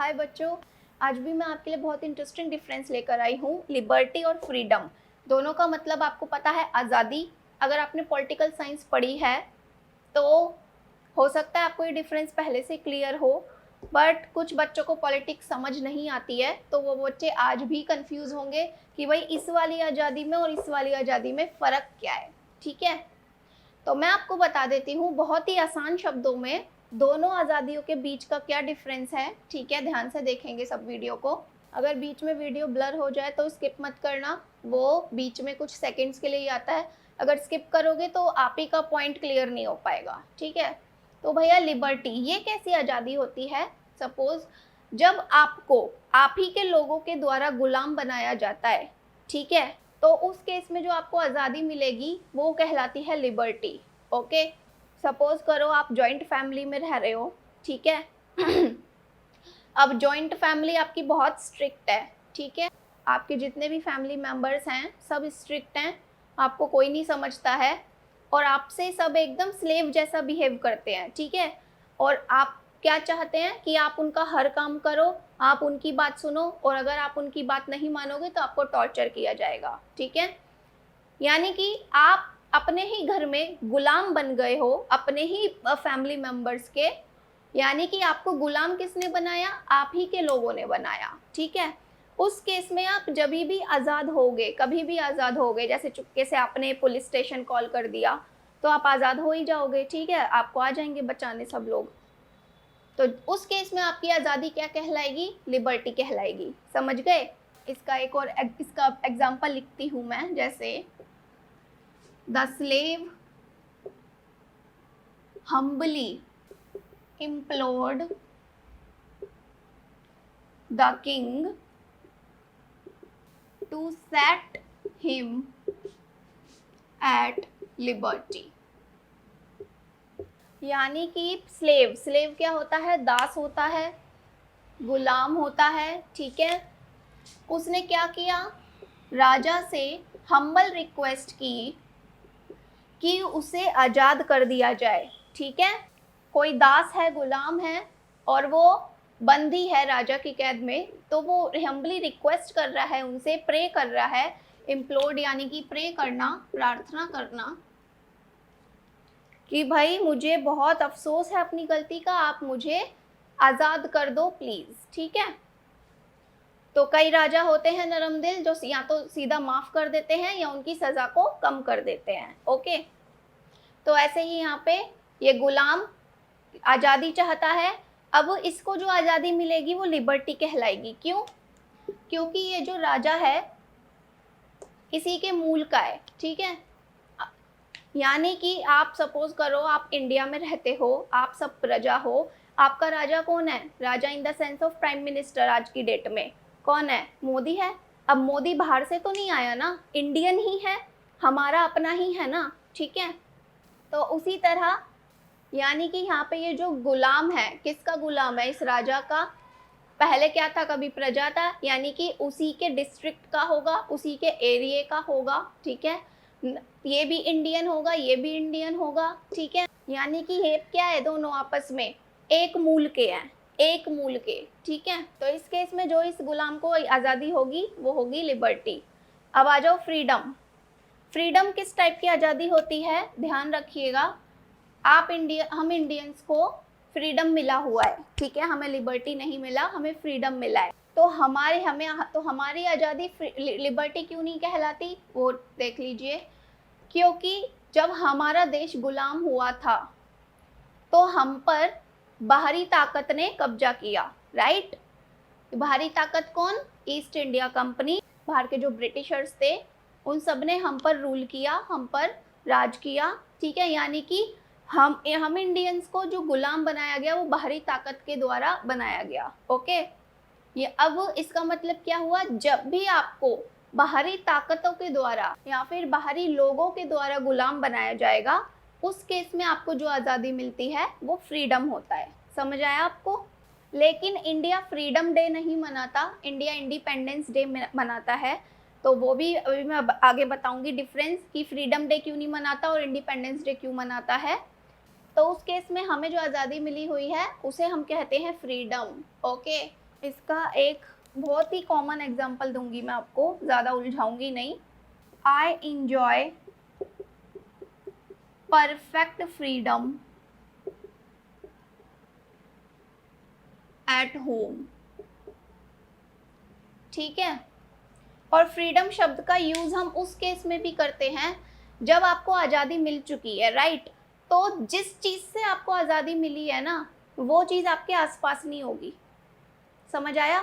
हाय बच्चों, आज भी मैं आपके लिए बहुत इंटरेस्टिंग डिफरेंस लेकर आई हूँ। लिबर्टी और फ्रीडम दोनों का मतलब आपको पता है आज़ादी। अगर आपने पॉलिटिकल साइंस पढ़ी है तो हो सकता है आपको ये डिफरेंस पहले से क्लियर हो, बट कुछ बच्चों को पॉलिटिक्स समझ नहीं आती है, तो वो बच्चे आज भी कंफ्यूज होंगे कि भाई इस वाली आज़ादी में और इस वाली आज़ादी में फ़र्क क्या है। ठीक है, तो मैं आपको बता देती हूँ बहुत ही आसान शब्दों में दोनों आज़ादियों के बीच का क्या डिफरेंस है। ठीक है, ध्यान से देखेंगे सब वीडियो को। अगर बीच में वीडियो ब्लर हो जाए तो स्किप मत करना, वो बीच में कुछ सेकंड्स के लिए ही आता है। अगर स्किप करोगे तो आप ही का पॉइंट क्लियर नहीं हो पाएगा। ठीक है, तो भैया लिबर्टी ये कैसी आज़ादी होती है? सपोज जब आपको आप ही के लोगों के द्वारा गुलाम बनाया जाता है, ठीक है, तो उस केस में जो आपको आज़ादी मिलेगी वो कहलाती है लिबर्टी। ओके, सपोज करो आप जॉइंट फैमिली में रह रहे हो, ठीक है। अब जॉइंट फैमिली आपकी बहुत स्ट्रिक्ट है, ठीक है, आपके जितने भी फैमिली मेम्बर्स हैं सब स्ट्रिक्ट हैं, आपको कोई नहीं समझता है और आपसे सब एकदम स्लेव जैसा बिहेव करते हैं, ठीक है। और आप क्या चाहते हैं कि आप उनका हर काम करो, आप उनकी बात सुनो, और अगर आप उनकी बात नहीं मानोगे तो आपको टॉर्चर किया जाएगा। ठीक है, यानी कि आप अपने ही घर में गुलाम बन गए हो, अपने ही फैमिली मेंबर्स के। यानी कि आपको गुलाम किसने बनाया? आप ही के लोगों ने बनाया। ठीक है, उस केस में आप जब भी आज़ाद होगे, कभी भी आज़ाद होगे, जैसे चुपके से आपने पुलिस स्टेशन कॉल कर दिया तो आप आज़ाद हो ही जाओगे। ठीक है, आपको आ जाएंगे बचाने सब लोग। तो उस केस में आपकी आज़ादी क्या कहलाएगी? लिबर्टी कहलाएगी। समझ गए? इसका एक और इसका एग्जाम्पल लिखती हूँ मैं, जैसे the slave humbly implored the king to set him at liberty। यानी कि स्लेव क्या होता है? दास होता है, गुलाम होता है। ठीक है, उसने क्या किया? राजा से हम्बल रिक्वेस्ट की कि उसे आज़ाद कर दिया जाए। ठीक है, कोई दास है, गुलाम है और वो बंदी है राजा की कैद में, तो वो हम्बली रिक्वेस्ट कर रहा है उनसे, प्रे कर रहा है। इम्प्लोर्ड यानी कि प्रे करना, प्रार्थना करना कि भाई मुझे बहुत अफसोस है अपनी गलती का, आप मुझे आज़ाद कर दो प्लीज़। ठीक है, तो कई राजा होते हैं नरम दिल जो या तो सीधा माफ़ कर देते हैं या उनकी सज़ा को कम कर देते हैं। ओके, तो ऐसे ही यहाँ पे ये गुलाम आज़ादी चाहता है। अब इसको जो आज़ादी मिलेगी वो लिबर्टी कहलाएगी। क्यों? क्योंकि ये जो राजा है किसी के मूल का है। ठीक है, यानी कि आप सपोज करो आप इंडिया में रहते हो, आप सब प्रजा हो, आपका राजा कौन है? राजा in the sense of prime minister आज की डेट में कौन है? मोदी है। अब मोदी बाहर से तो नहीं आया ना, इंडियन ही है, हमारा अपना ही है ना। ठीक है, तो उसी तरह यानी कि यहाँ पे ये जो गुलाम है, किसका गुलाम है? इस राजा का। पहले क्या था? कभी प्रजा था, यानी कि उसी के डिस्ट्रिक्ट का होगा, उसी के एरिया का होगा। ठीक है, ये भी इंडियन होगा, ये भी इंडियन होगा। ठीक है, यानी कि ये क्या है? दोनों आपस में एक मूल के हैं, एक मूल के। ठीक है, तो इस केस में जो इस गुलाम को आज़ादी होगी वो होगी लिबर्टी। अब आ जाओ फ्रीडम। फ्रीडम किस टाइप की आज़ादी होती है? ध्यान रखिएगा, हम इंडियंस को फ्रीडम मिला हुआ है। ठीक है, हमें लिबर्टी नहीं मिला, हमें फ्रीडम मिला है। तो हमारी आज़ादी लिबर्टी क्यों नहीं कहलाती वो देख लीजिए। क्योंकि जब हमारा देश गुलाम हुआ था तो हम पर बाहरी ताकत ने कब्जा किया। राइट, बाहरी ताकत कौन? ईस्ट इंडिया कंपनी, बाहर के जो ब्रिटिशर्स थे उन सब ने हम पर रूल किया, हम पर राज किया। ठीक है, यानी कि हम इंडियंस को जो गुलाम बनाया गया वो बाहरी ताकत के द्वारा बनाया गया। ओके, ये अब इसका मतलब क्या हुआ? जब भी आपको बाहरी ताकतों के द्वारा या फिर बाहरी लोगों के द्वारा गुलाम बनाया जाएगा, उस केस में आपको जो आज़ादी मिलती है वो फ्रीडम होता है। समझ आया आपको? लेकिन इंडिया फ्रीडम डे नहीं मनाता, इंडिया इंडिपेंडेंस डे मनाता है। तो वो भी अभी मैं आगे बताऊंगी डिफरेंस कि फ्रीडम डे क्यों नहीं मनाता और इंडिपेंडेंस डे क्यों मनाता है। तो उस केस में हमें जो आज़ादी मिली हुई है उसे हम कहते हैं फ्रीडम। ओके, इसका एक बहुत ही कॉमन एग्जांपल दूंगी मैं आपको, ज़्यादा उलझाऊंगी नहीं। I enjoy perfect freedom at home. ठीक है, और फ्रीडम शब्द का यूज हम उस केस में भी करते हैं जब आपको आज़ादी मिल चुकी है, राइट। तो जिस चीज़ से आपको आज़ादी मिली है ना, वो चीज़ आपके आसपास नहीं होगी। समझ आया?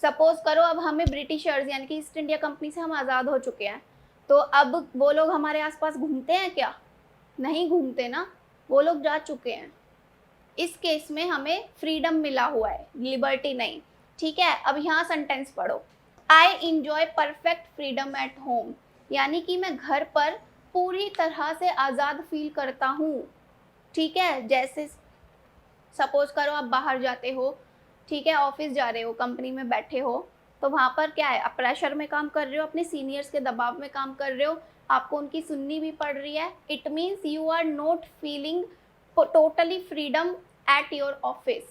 सपोज करो अब हमें ब्रिटिशर्स यानी कि ईस्ट इंडिया कंपनी से हम आज़ाद हो चुके हैं, तो अब वो लोग हमारे आसपास घूमते हैं क्या? नहीं घूमते ना, वो लोग जा चुके हैं। इस केस में हमें फ्रीडम मिला हुआ है, लिबर्टी नहीं। ठीक है, अब यहाँ सेंटेंस पढ़ो। I enjoy perfect freedom at home, यानी कि मैं घर पर पूरी तरह से आज़ाद फील करता हूँ। ठीक है, जैसे सपोज करो आप बाहर जाते हो, ठीक है, ऑफिस जा रहे हो, कंपनी में बैठे हो, तो वहाँ पर क्या है, आप प्रेशर में काम कर रहे हो, अपने सीनियर्स के दबाव में काम कर रहे हो, आपको उनकी सुननी भी पड़ रही है। It means you are not feeling totally freedom at your office.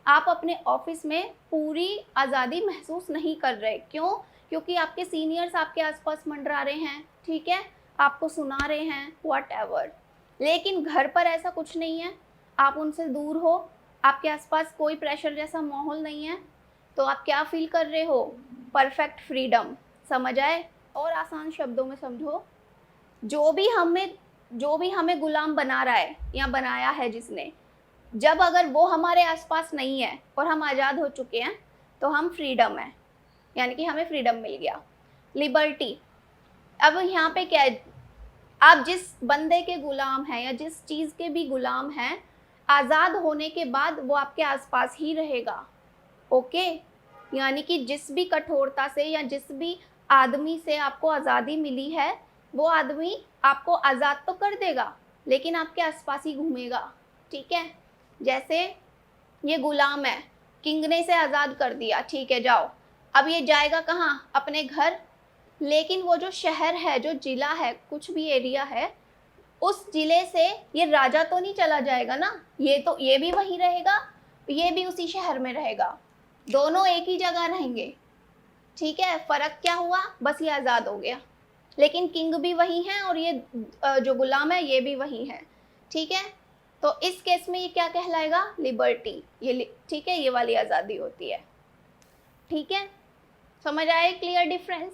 आप अपने ऑफिस में पूरी आज़ादी महसूस नहीं कर रहे। क्यों? क्योंकि आपके सीनियर्स आपके आसपास मंडरा रहे हैं, ठीक है, आपको सुना रहे हैं, व्हाटएवर। लेकिन घर पर ऐसा कुछ नहीं है, आप उनसे दूर हो, आपके आसपास कोई प्रेशर जैसा माहौल नहीं है, तो आप क्या फील कर रहे हो? Perfect freedom. समझ आए? और आसान शब्दों में समझो, जो भी हमें गुलाम बना रहा है या बनाया है जिसने, जब अगर वो हमारे आसपास नहीं है और हम आज़ाद हो चुके हैं, तो हम फ्रीडम है, यानी कि हमें फ्रीडम मिल गया, लिबर्टी। अब यहाँ पे क्या है, आप जिस बंदे के गुलाम हैं या जिस चीज़ के भी गुलाम हैं, आज़ाद होने के बाद वो आपके आसपास ही रहेगा। ओके, यानी कि जिस भी कठोरता से या जिस भी आदमी से आपको आज़ादी मिली है, वो आदमी आपको आज़ाद तो कर देगा, लेकिन आपके आसपास ही घूमेगा। ठीक है, जैसे ये गुलाम है, किंग ने इसे आज़ाद कर दिया, ठीक है, जाओ। अब ये जाएगा कहाँ? अपने घर। लेकिन वो जो शहर है, जो जिला है, कुछ भी एरिया है, उस जिले से ये राजा तो नहीं चला जाएगा ना, ये भी वहीं रहेगा, ये भी उसी शहर में रहेगा, दोनों एक ही जगह रहेंगे। ठीक है, फर्क क्या हुआ? बस ये आज़ाद हो गया, लेकिन किंग भी वही है और ये जो गुलाम है ये भी वही है। ठीक है, तो इस केस में ये क्या कहलाएगा? लिबर्टी। ये ठीक है, ये वाली आज़ादी होती है। ठीक है, समझ आए? Clear difference?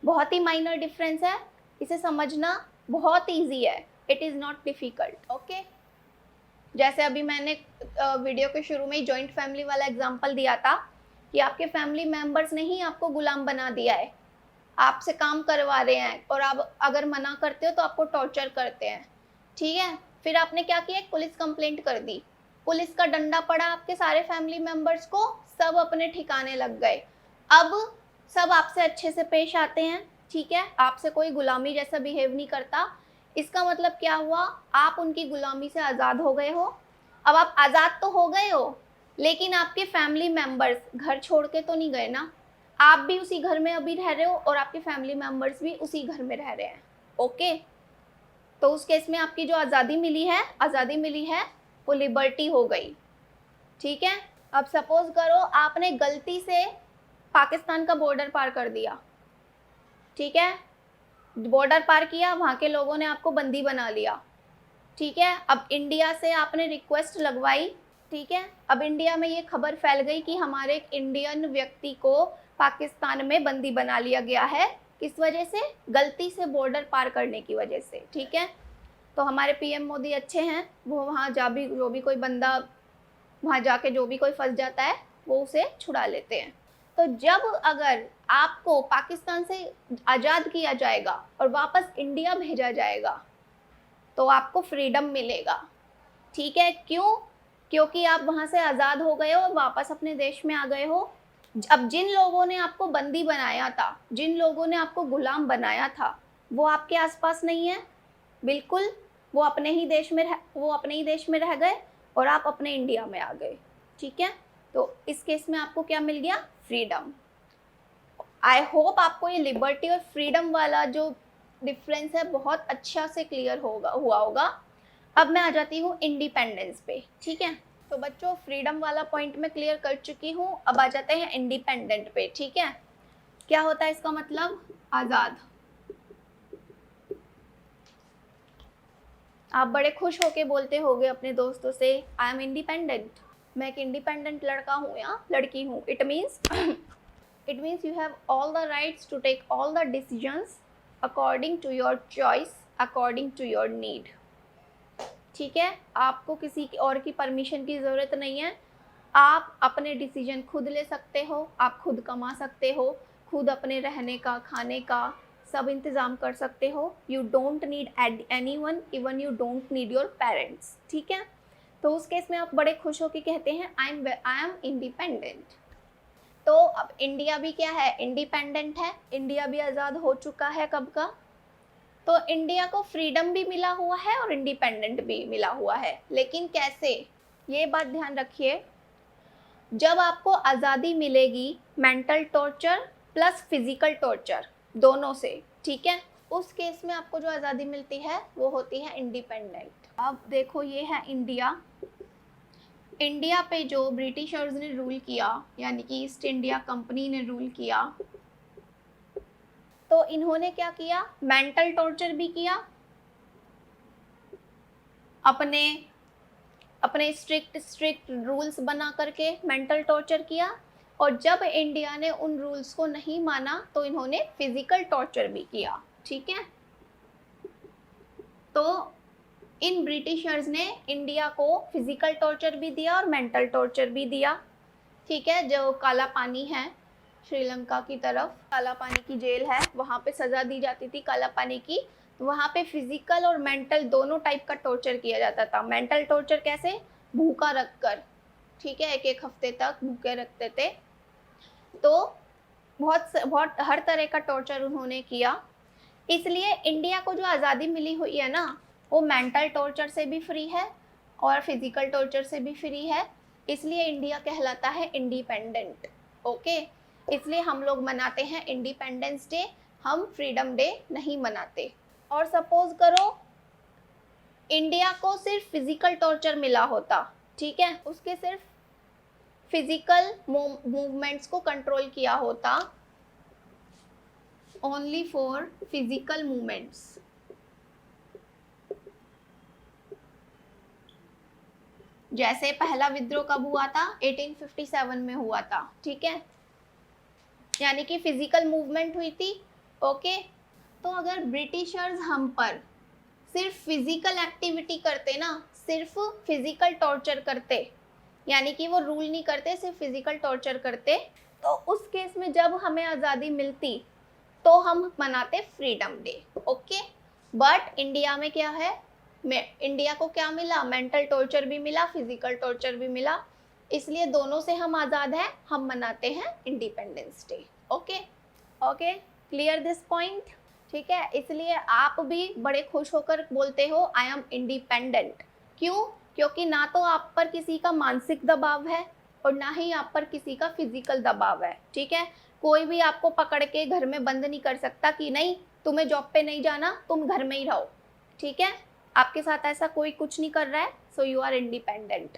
बहुत ही माइनर डिफरेंस है, इसे समझना बहुत ईजी है, it is not difficult. Okay, जैसे अभी मैंने वीडियो के शुरू में ही जॉइंट फैमिली वाला एग्जांपल दिया था कि आपके फैमिली मेंबर्स ने ही आपको गुलाम बना दिया है, आपसे काम करवा रहे हैं, और आप अगर मना करते हो तो आपको टॉर्चर करते हैं। ठीक है, फिर आपने क्या किया? पुलिस कंप्लेंट कर दी, पुलिस का डंडा पड़ा आपके सारे फैमिली मेंबर्स को, सब अपने ठिकाने लग गए। अब सब आपसे अच्छे से पेश आते हैं, ठीक है, आपसे कोई गुलामी जैसा बिहेव नहीं करता। इसका मतलब क्या हुआ? आप उनकी गुलामी से आज़ाद हो गए हो। अब आप आज़ाद तो हो गए हो, लेकिन आपके फैमिली मेंबर्स घर छोड़ के तो नहीं गए ना, आप भी उसी घर में अभी रह रहे हो और आपके फैमिली मेंबर्स भी उसी घर में रह रहे हैं। ओके, तो उस केस में आपकी जो आज़ादी मिली है वो लिबर्टी हो गई। ठीक है, अब सपोज करो आपने गलती से पाकिस्तान का बॉर्डर पार कर दिया। ठीक है, बॉर्डर पार किया, वहाँ के लोगों ने आपको बंदी बना लिया। ठीक है, अब इंडिया से आपने रिक्वेस्ट लगवाई। ठीक है, अब इंडिया में ये खबर फैल गई कि हमारे एक इंडियन व्यक्ति को पाकिस्तान में बंदी बना लिया गया है। किस वजह से? गलती से बॉर्डर पार करने की वजह से। ठीक है, तो हमारे पीएम मोदी अच्छे हैं, वो वहाँ जो भी कोई बंदा वहाँ जाके जो भी कोई फंस जाता है वो उसे छुड़ा लेते हैं। तो जब अगर आपको पाकिस्तान से आज़ाद किया जाएगा और वापस इंडिया भेजा जाएगा, तो आपको फ्रीडम मिलेगा। ठीक है, क्यों? क्योंकि आप वहाँ से आज़ाद हो गए हो और वापस अपने देश में आ गए हो। अब जिन लोगों ने आपको बंदी बनाया था, जिन लोगों ने आपको गुलाम बनाया था, वो आपके आसपास नहीं है, बिल्कुल, वो अपने ही देश में रह गए और आप अपने इंडिया में आ गए। ठीक है, तो इस केस में आपको क्या मिल गया? फ्रीडम। आई होप आपको ये लिबर्टी और फ्रीडम वाला जो डिफरेंस है बहुत अच्छा से क्लियर हुआ होगा। अब मैं आ जाती हूँ इंडिपेंडेंस पे। ठीक है, तो बच्चों फ्रीडम वाला पॉइंट मैं क्लियर कर चुकी हूँ, अब आ जाते हैं इंडिपेंडेंट पे। ठीक है, क्या होता है इसका मतलब? आजाद। आप बड़े खुश होके बोलते होगे अपने दोस्तों से आई एम इंडिपेंडेंट, मैं एक इंडिपेंडेंट लड़का हूँ या लड़की हूँ। It means you have all the rights to take all the decisions according to your choice, according to your need. ठीक है, आपको किसी और की परमिशन की ज़रूरत नहीं है, आप अपने डिसीजन खुद ले सकते हो, आप खुद कमा सकते हो, खुद अपने रहने का, खाने का सब इंतज़ाम कर सकते हो। You don't need anyone, even you don't need your parents. ठीक है, तो उस केस में आप बड़े खुश होकर कहते हैं आई एम इंडिपेंडेंट। तो अब इंडिया भी क्या है? इंडिपेंडेंट है। इंडिया भी आज़ाद हो चुका है कब का? तो इंडिया को फ्रीडम भी मिला हुआ है और इंडिपेंडेंट भी मिला हुआ है, लेकिन कैसे? ये बात ध्यान रखिए, जब आपको आज़ादी मिलेगी mental torture plus physical torture दोनों से, ठीक है, उस केस में आपको जो आज़ादी मिलती है वो होती है इंडिपेंडेंट। अब देखो ये है इंडिया। इंडिया पे जो ब्रिटिशर्स ने रूल किया, यानी कि ईस्ट इंडिया कंपनी ने रूल किया, तो इन्होंने क्या किया? मेंटल टॉर्चर भी किया, अपने स्ट्रिक्ट रूल्स बना करके मेंटल टॉर्चर किया, और जब इंडिया ने उन रूल्स को नहीं माना तो इन्होंने फिजिकल टॉर्चर भी किया। ठीक है, तो इन ब्रिटिशर्स ने इंडिया को फिजिकल टॉर्चर भी दिया और मेंटल टॉर्चर भी दिया। ठीक है, जो काला पानी है श्रीलंका की तरफ, काला पानी की जेल है, वहाँ पे सज़ा दी जाती थी काला पानी की। वहाँ पे फिजिकल और मेंटल दोनों टाइप का टॉर्चर किया जाता था। मेंटल टॉर्चर कैसे? भूखा रखकर, ठीक है, एक हफ्ते तक भूखे रखते थे। तो बहुत हर तरह का टॉर्चर उन्होंने किया। इसलिए इंडिया को जो आज़ादी मिली हुई है ना, वो मेंटल टॉर्चर से भी फ्री है और फिजिकल टॉर्चर से भी फ्री है। इसलिए इंडिया कहलाता है इंडिपेंडेंट। ओके, इसलिए हम लोग मनाते हैं इंडिपेंडेंस डे, हम फ्रीडम डे नहीं मनाते। और सपोज करो इंडिया को सिर्फ फिजिकल टॉर्चर मिला होता, ठीक है, उसके सिर्फ फिजिकल मूवमेंट्स को कंट्रोल किया होता, ओनली फॉर फिजिकल मूवमेंट्स। जैसे पहला विद्रोह कब हुआ था? 1857 में हुआ था। ठीक है, यानी कि फिजिकल मूवमेंट हुई थी। ओके, तो अगर ब्रिटिशर्स हम पर सिर्फ फिजिकल एक्टिविटी करते ना, सिर्फ फिजिकल टॉर्चर करते, यानी कि वो रूल नहीं करते, सिर्फ फिजिकल टॉर्चर करते, तो उस केस में जब हमें आज़ादी मिलती तो हम मनाते freedom day. Okay, but India में क्या है? इंडिया को क्या मिला? मेंटल टॉर्चर भी मिला, फिजिकल टॉर्चर भी मिला, इसलिए दोनों से हम आज़ाद हैं, हम मनाते हैं independence day. Okay okay, clear this point? ठीक है, इसलिए आप भी बड़े खुश होकर बोलते हो आई एम इंडिपेंडेंट। क्यों? क्योंकि ना तो आप पर किसी का मानसिक दबाव है और ना ही आप पर किसी का फिजिकल दबाव है। ठीक है, कोई भी आपको पकड़ के घर में बंद नहीं कर सकता कि नहीं तुम्हें जॉब पे नहीं जाना, तुम घर में ही रहो। ठीक है, आपके साथ ऐसा कोई कुछ नहीं कर रहा है, सो यू आर इंडिपेंडेंट।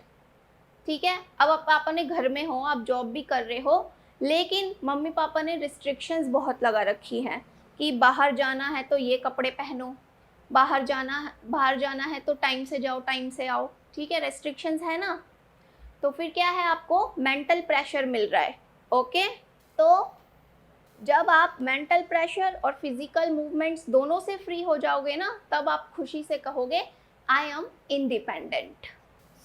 ठीक है, अब आप अपने घर में हो, आप जॉब भी कर रहे हो, लेकिन मम्मी पापा ने रिस्ट्रिक्शंस बहुत लगा रखी हैं कि बाहर जाना है तो ये कपड़े पहनो, बाहर जाना है तो टाइम से जाओ, टाइम से आओ। ठीक है, रेस्ट्रिक्शंस है ना, तो फिर क्या है, आपको मेंटल प्रेशर मिल रहा है। ओके, तो जब आप मेंटल प्रेशर और फिजिकल मूवमेंट्स दोनों से फ्री हो जाओगे ना, तब आप खुशी से कहोगे I am independent.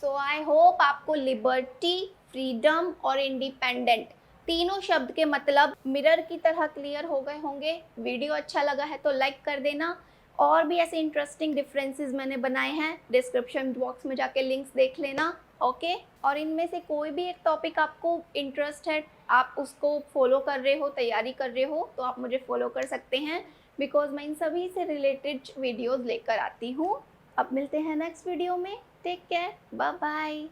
So I hope आपको लिबर्टी, फ्रीडम और इंडिपेंडेंट तीनों शब्द के मतलब मिरर की तरह क्लियर हो गए होंगे। वीडियो अच्छा लगा है तो लाइक कर देना, और भी ऐसे इंटरेस्टिंग डिफरेंसेस मैंने बनाए हैं, डिस्क्रिप्शन बॉक्स में जाके लिंक्स देख लेना। ओके, और इनमें से कोई भी एक टॉपिक आपको इंटरेस्ट है, आप उसको फॉलो कर रहे हो, तैयारी कर रहे हो, तो आप मुझे फॉलो कर सकते हैं, बिकॉज मैं इन सभी से रिलेटेड वीडियोज़ लेकर आती हूँ। अब मिलते हैं नेक्स्ट वीडियो में, टेक केयर, बाय बाय।